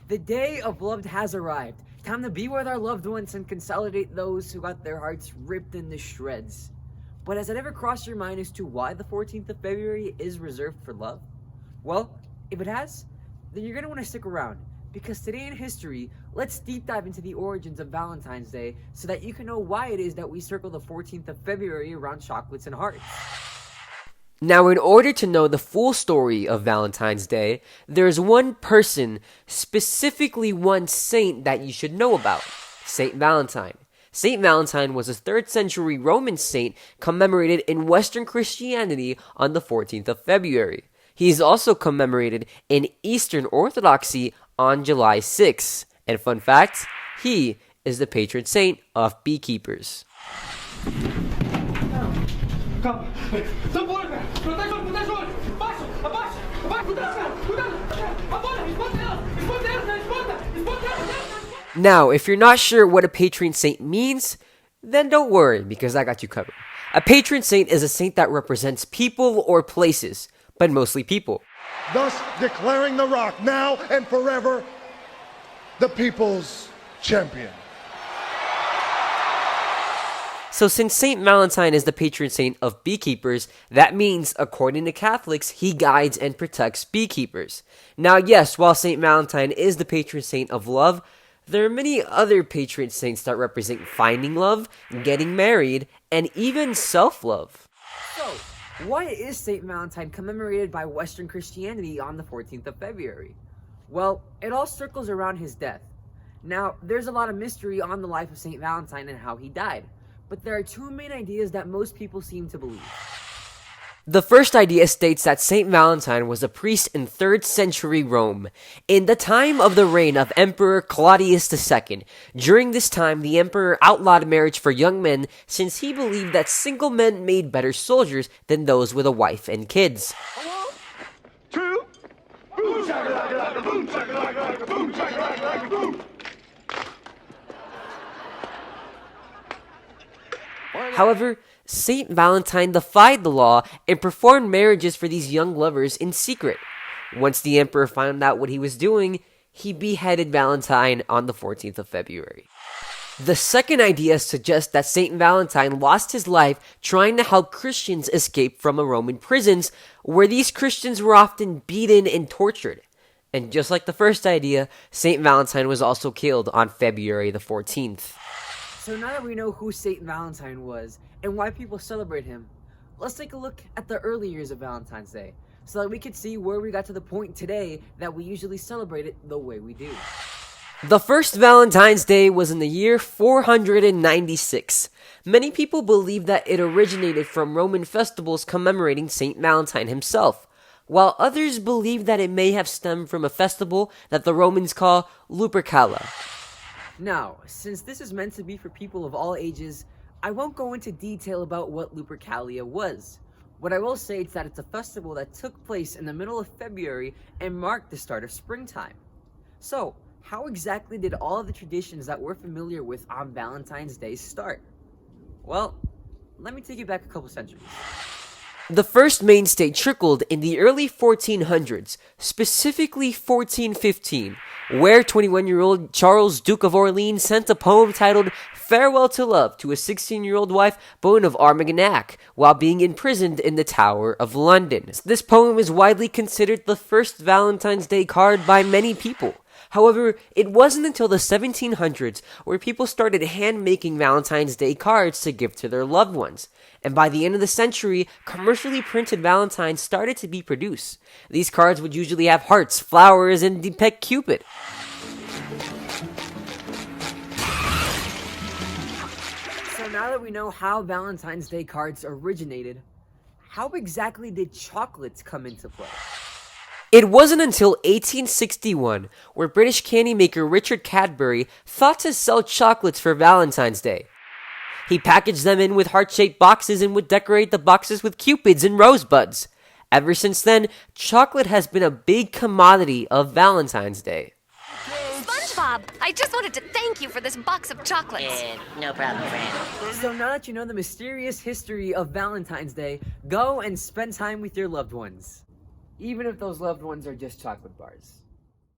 The day of love has arrived. Time to be with our loved ones and consolidate those who got their hearts ripped into shreds. But has it ever crossed your mind as to why the 14th of February is reserved for love? Well, if it has, then you're going to want to stick around. Because today in history, let's deep dive into the origins of Valentine's Day so that you can know why it is that we circle the 14th of February around chocolates and hearts. Now, in order to know the full story of Valentine's Day, there's one person, specifically one saint that you should know about, Saint Valentine. Saint Valentine was a 3rd century Roman saint commemorated in Western Christianity on the 14th of February. He is also commemorated in Eastern Orthodoxy on July 6th. And fun fact, he is the patron saint of beekeepers. Now, if you're not sure what a patron saint means, then don't worry, because I got you covered. A patron saint is a saint that represents people or places, but mostly people. Thus declaring the Rock now and forever the people's champion. So since Saint Valentine is the patron saint of beekeepers, that means, according to Catholics, he guides and protects beekeepers. Now yes, while Saint Valentine is the patron saint of love, there are many other patron saints that represent finding love, getting married, and even self-love. So, why is Saint Valentine commemorated by Western Christianity on the 14th of February? Well, it all circles around his death. Now, there's a lot of mystery on the life of Saint Valentine and how he died. But there are two main ideas that most people seem to believe. The first idea states that Saint Valentine was a priest in 3rd century Rome, in the time of the reign of Emperor Claudius II. During this time, the emperor outlawed marriage for young men since he believed that single men made better soldiers than those with a wife and kids. Two. Boom, shakalaka, boom, shakalaka, boom, shakalaka, boom. However, Saint Valentine defied the law and performed marriages for these young lovers in secret. Once the emperor found out what he was doing, he beheaded Valentine on the 14th of February. The second idea suggests that Saint Valentine lost his life trying to help Christians escape from Roman prisons, where these Christians were often beaten and tortured. And just like the first idea, Saint Valentine was also killed on February the 14th. So now that we know who Saint Valentine was and why people celebrate him, let's take a look at the early years of Valentine's Day so that we could see where we got to the point today that we usually celebrate it the way we do. The first Valentine's Day was in the year 496. Many people believe that it originated from Roman festivals commemorating Saint Valentine himself, while others believe that it may have stemmed from a festival that the Romans call Lupercalia. Now, since this is meant to be for people of all ages, I won't go into detail about what Lupercalia was. What I will say is that it's a festival that took place in the middle of February and marked the start of springtime. So, how exactly did all of the traditions that we're familiar with on Valentine's Day start? Well, let me take you back a couple centuries. The first mainstay trickled in the early 1400s, specifically 1415, where 21-year-old Charles, Duke of Orleans, sent a poem titled Farewell to Love to his 16-year-old wife, Boan of Armagnac, while being imprisoned in the Tower of London. This poem is widely considered the first Valentine's Day card by many people. However, it wasn't until the 1700s where people started hand-making Valentine's Day cards to give to their loved ones. And by the end of the century, commercially printed Valentines started to be produced. These cards would usually have hearts, flowers, and depict Cupid. So now that we know how Valentine's Day cards originated, how exactly did chocolates come into play? It wasn't until 1861 where British candy maker Richard Cadbury thought to sell chocolates for Valentine's Day. He packaged them in with heart-shaped boxes and would decorate the boxes with cupids and rosebuds. Ever since then, chocolate has been a big commodity of Valentine's Day. SpongeBob, I just wanted to thank you for this box of chocolates. No problem, friend. So now that you know the mysterious history of Valentine's Day, go and spend time with your loved ones. Even if those loved ones are just chocolate bars.